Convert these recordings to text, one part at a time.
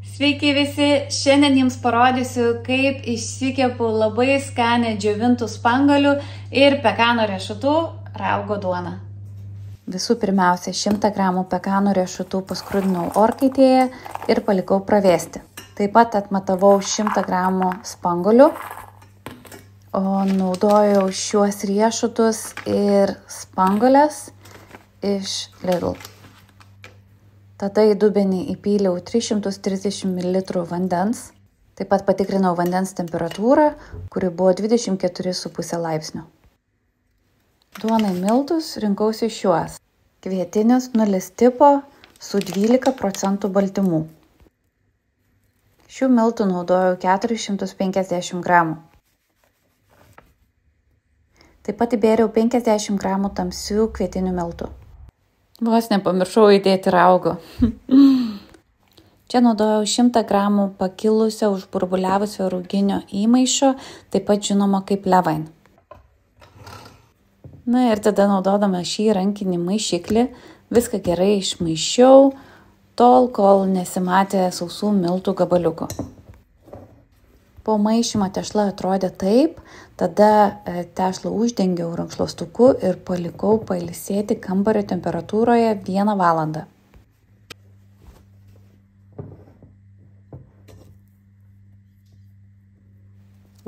Sveiki visi, šiandien jums parodysiu, kaip išsikepu labai skanę džiovintų spanguolių ir pekano riešutų raugo duoną. Visų pirmiausia, 100 g pekano riešutų paskrudinau orkaitėje ir palikau pravėsti. Taip pat atmatavau 100 g spanguolių, o naudojau šiuos riešutus ir spanguolės iš Lidl. Tada į dubenį įpyliau 330 ml vandens. Taip pat patikrinau vandens temperatūrą, kuri buvo 24,5 laipsnių. Duonai miltus rinkausi šiuos. Kvietinis 0 tipo su 12% baltymų. Šių miltų naudojau 450 g. Taip pat įbėriau 50 g tamsių kvietinių miltų. Vos nepamiršau įdėti raugo. Čia naudojau 100 g pakilusio užburbuliavusio rūginio įmaišo, taip pat žinoma kaip levain. Na ir tada naudodama šį rankinį maišiklį viską gerai išmaišiau, tol kol nesimatė sausų miltų gabaliukų. Po maišymo tešla atrodė taip, tada tešlą uždengiau rankšluostuku ir palikau pailsėti kambario temperatūroje 1 valandą.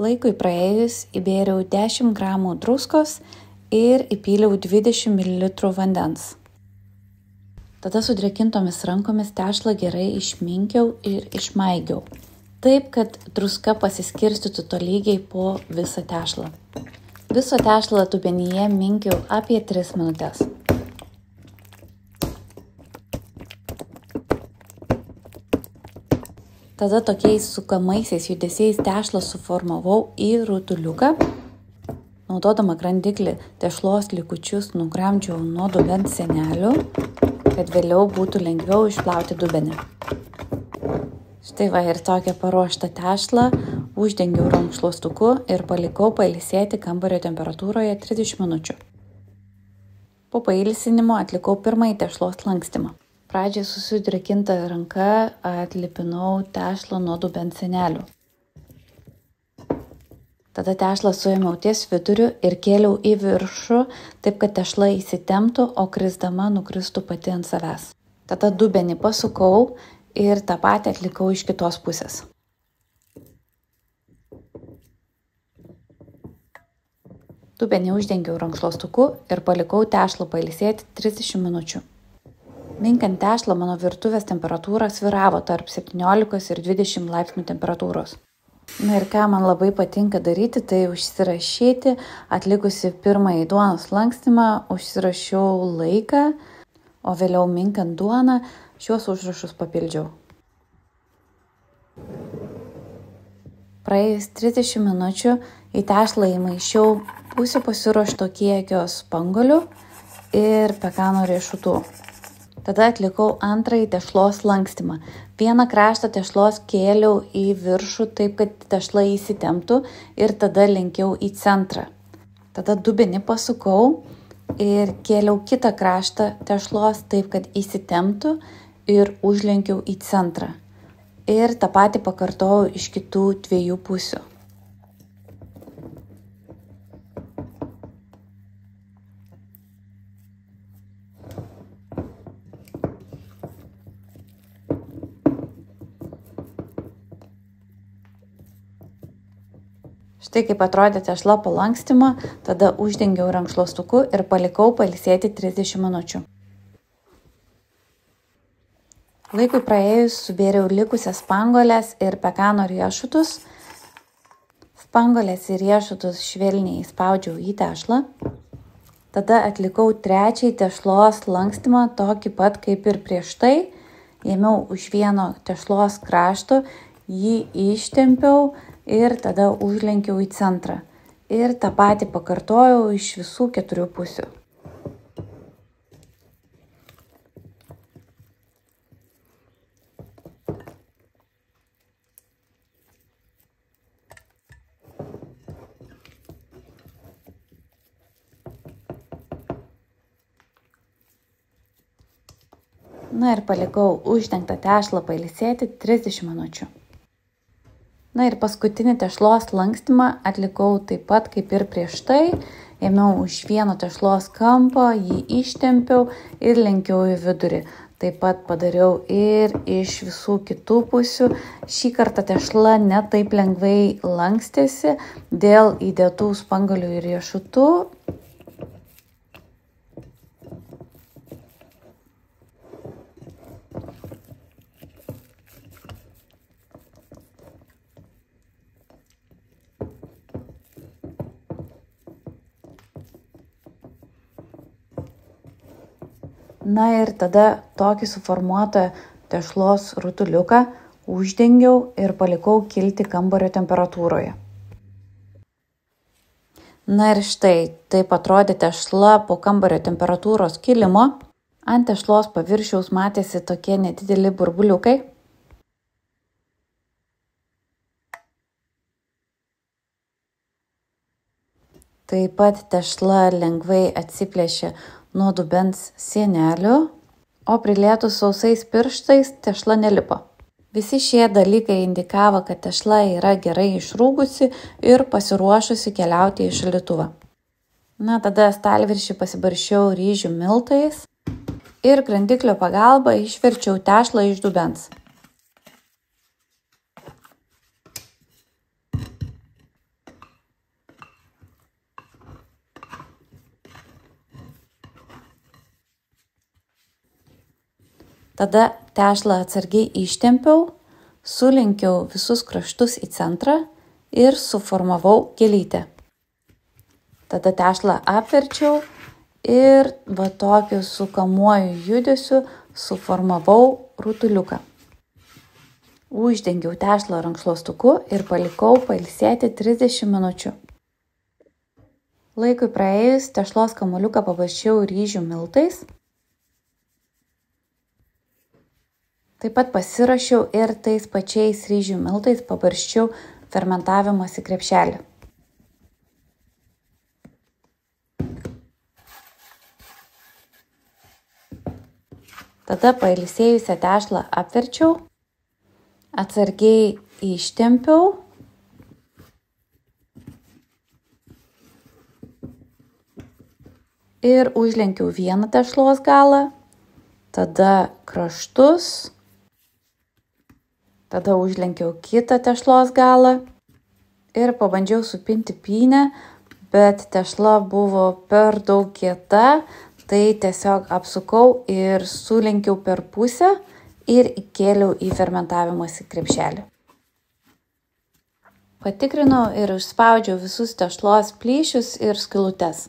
Laikui praėjus įbėriau 10 g druskos ir įpyliau 20 ml vandens. Tada sudrėkintomis rankomis tešlą gerai išminkiau ir išmaigiau. Taip, kad druska pasiskirstytų tolygiai po visą tešlą. Viso tešlą dubenyje minkiau apie 3 minutės. Tada tokiais sukamaisiais judesiais tešlą suformavau į rutuliuką. Naudodama grandiklį tešlos likučius nugramdžiau nuo dubens sienelių, kad vėliau būtų lengviau išplauti dubenį. Štai va ir tokią paruoštą tešlą uždengiau rankšluostuku ir palikau pailsėti kambario temperatūroje 30 minučių. Po pailsinimo atlikau pirmąjį tešlos lankstymą. Pradžiai susidrėkinta ranka atlipinau tešlą nuo dubens sienelių. Tada tešlą suėmiau ties viduriu ir kėliau į viršų, taip kad tešla įsitemptų, o krisdama nukristų pati ant savęs. Tada dubenį pasukau ir tą patį atlikau iš kitos pusės. Dubenį uždengiau rankšluostuku ir palikau tešlą pailsėti 30 minučių. Minkant tešlą mano virtuvės temperatūra svyravo tarp 17 ir 20 laipsnių temperatūros. Na ir ką man labai patinka daryti, tai užsirašyti, atlikusi pirmąjį duonos lankstymą, užsirašiau laiką, o vėliau minkant duoną, šiuos užrašus papildžiau. Praėjus 30 minučių į tešlą įmaišiau pusę pasiruošto kiekio spanguolių ir pekano riešutų. Tada atlikau antrąjį tešlos lankstymą. Vieną kraštą tešlos kėliau į viršų taip, kad tešla įsitemptų ir tada lenkiau į centrą. Tada dubenį pasukau ir kėliau kitą kraštą tešlos taip, kad įsitemptų ir užlenkiau į centrą. Ir tą patį pakartojau iš kitų 2 pusių. Štai kaip atrodė tešla po lankstymo, tada uždengiau rankšluostuku ir palikau pailsėti 30 minučių. Laikui praėjus subėriau likusias spanguolės ir pekano riešutus. Spanguolės ir riešutus švelniai įspaudžiau į tešlą. Tada atlikau trečiąjį tešlos lankstymą, tokį pat kaip ir prieš tai. Ėmiau už vieno tešlos krašto, jį ištempiau ir tada užlenkiau į centrą. Ir tą patį pakartojau iš visų 4 pusių. Na ir palikau uždengtą tešlą pailsėti 30 minučių. Na ir paskutinį tešlos lankstymą atlikau taip pat kaip ir prieš tai. Ėmiau už vieno tešlos kampo, jį ištempiau ir lenkiau į vidurį. Taip pat padariau ir iš visų kitų pusių. Šį kartą tešla ne taip lengvai lankstėsi dėl įdėtų spangalių ir riešutų. Na ir tada tokį suformuotą tešlos rutuliuką uždengiau ir palikau kilti kambario temperatūroje. Na ir štai, taip atrodė tešla po kambario temperatūros kilimo. Ant tešlos paviršiaus matėsi tokie nedideli burbuliukai. Taip pat tešla lengvai atsiplėšė nuo dubens sienelių, o prilietus sausais pirštais tešla nelipo. Visi šie dalykai indikavo, kad tešla yra gerai išrūgusi ir pasiruošusi keliauti į šaldytuvą. Na, tada stalviršį pasibarščiau ryžių miltais ir grandiklio pagalba išverčiau tešlą iš dubens. Tada tešlą atsargiai ištempiau, sulenkiau visus kraštus į centrą ir suformavau gėlytę. Tada tešlą apverčiau ir va tokiu sukamuoju judesiu suformavau rutuliuką. Uždengiau tešlą rankšluostuku ir palikau pailsėti 30 minučių. Laikui praėjus tešlos kamuoliuką pabarščiau ryžių miltais. Taip pat pasirašiau ir tais pačiais ryžių miltais pabarščiau fermentavimosi krepšelį. Tada pailsėjusią tešlą apverčiau, atsargiai ištempiau ir užlenkiau vieną tešlos galą, tada kraštus. Tada užlenkiau kitą tešlos galą ir pabandžiau supinti pynę, bet tešla buvo per daug kieta, tai tiesiog apsukau ir sulenkiau per pusę ir įkėliau į fermentavimosi krepšelį. Patikrinau ir užspaudžiau visus tešlos plyšius ir skylutes.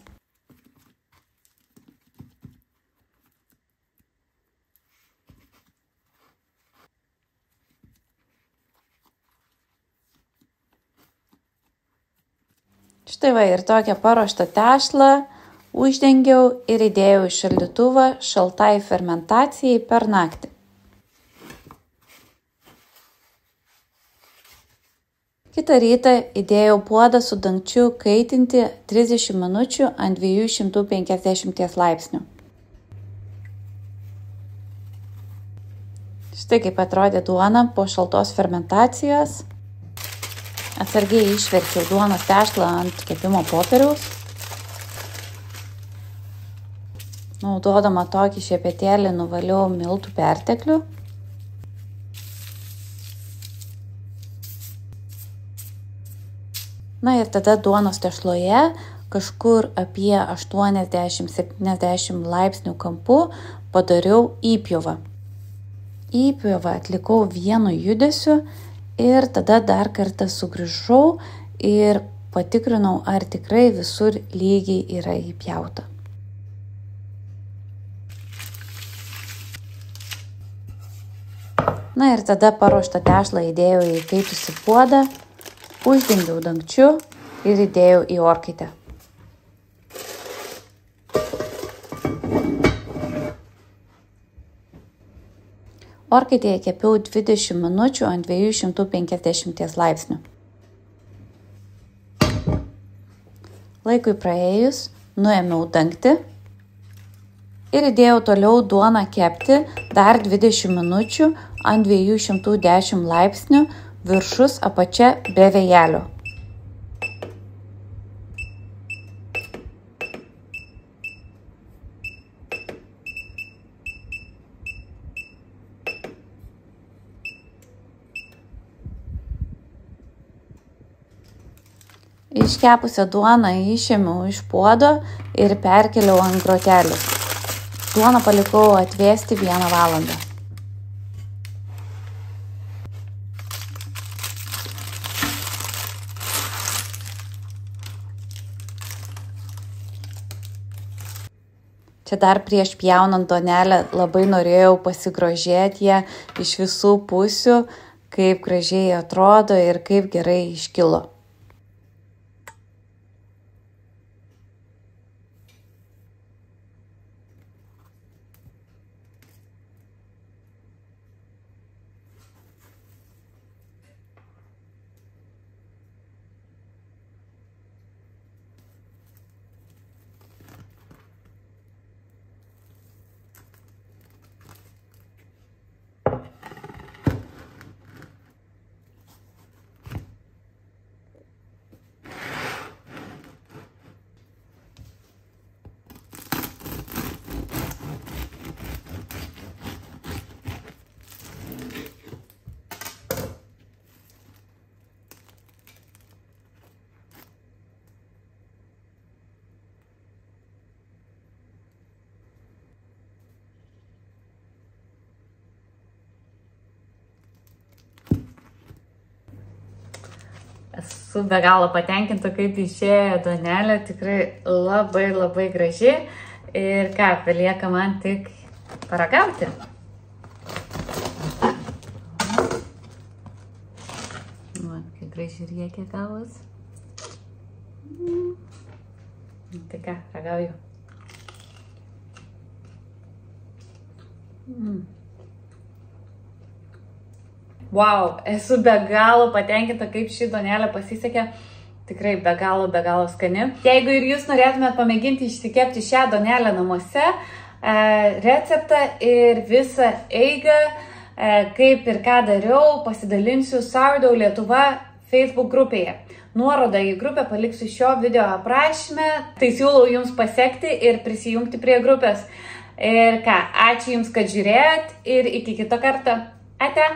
Štai va ir tokią paruoštą tešlą uždengiau ir įdėjau į šaldytuvą šaltai fermentacijai per naktį. Kitą rytą įdėjau puodą su dangčiu kaitinti 30 minučių ant 250 laipsnių. Štai kaip atrodė duona po šaltos fermentacijos. Atsargiai išverčiau duonos tešlą ant kepimo popieriaus. Naudodama tokį šepetėlį nuvaliau miltų perteklių. Na ir tada duonos tešloje kažkur apie 80-70 laipsnių kampu padariau įpjovą. Įpjovą atlikau vienu judesiu ir tada dar kartą sugrįžau ir patikrinau, ar tikrai visur lygiai yra įpjauta. Na ir tada paruoštą tešlą įdėjau į įkaitusį puodą, uždengiau dangčiu ir įdėjau į orkaitę. Orkaitėje kepiau 20 minučių ant 250 laipsnių. Laikui praėjus nuėmiau dangtį Ir įdėjau toliau duoną kepti dar 20 minučių ant 210 laipsnių, viršus apačia be vėjelio. Iškepusią duoną išėmiau iš puodo ir perkėliau ant grotelių. Duoną palikau atvėsti 1 valandą. Čia dar prieš pjaunant duonelę labai norėjau pasigrožėti ją iš visų pusių, kaip gražiai atrodo ir kaip gerai iškilo. Esu be galo patenkinta, kaip išėjo duonelė, tikrai labai graži. Ir ką, belieka man tik paragauti. Kaip gražiai riekia gavos. Tai ką, ragauju. Wow, esu be galo patenkinta, kaip ši duonelė pasisekė. Tikrai be galo skani. Jeigu ir jūs norėtumėt pamėginti išsikepti šią duonelę namuose, receptą ir visą eigą, kaip ir ką dariau, pasidalinsiu Sourdough Lietuva Facebook grupėje. Nuorodą į grupę paliksiu šio video aprašyme, tai siūlau jums pasekti ir prisijungti prie grupės. Ir ką, ačiū jums, kad žiūrėjot ir iki kito karto. Ate!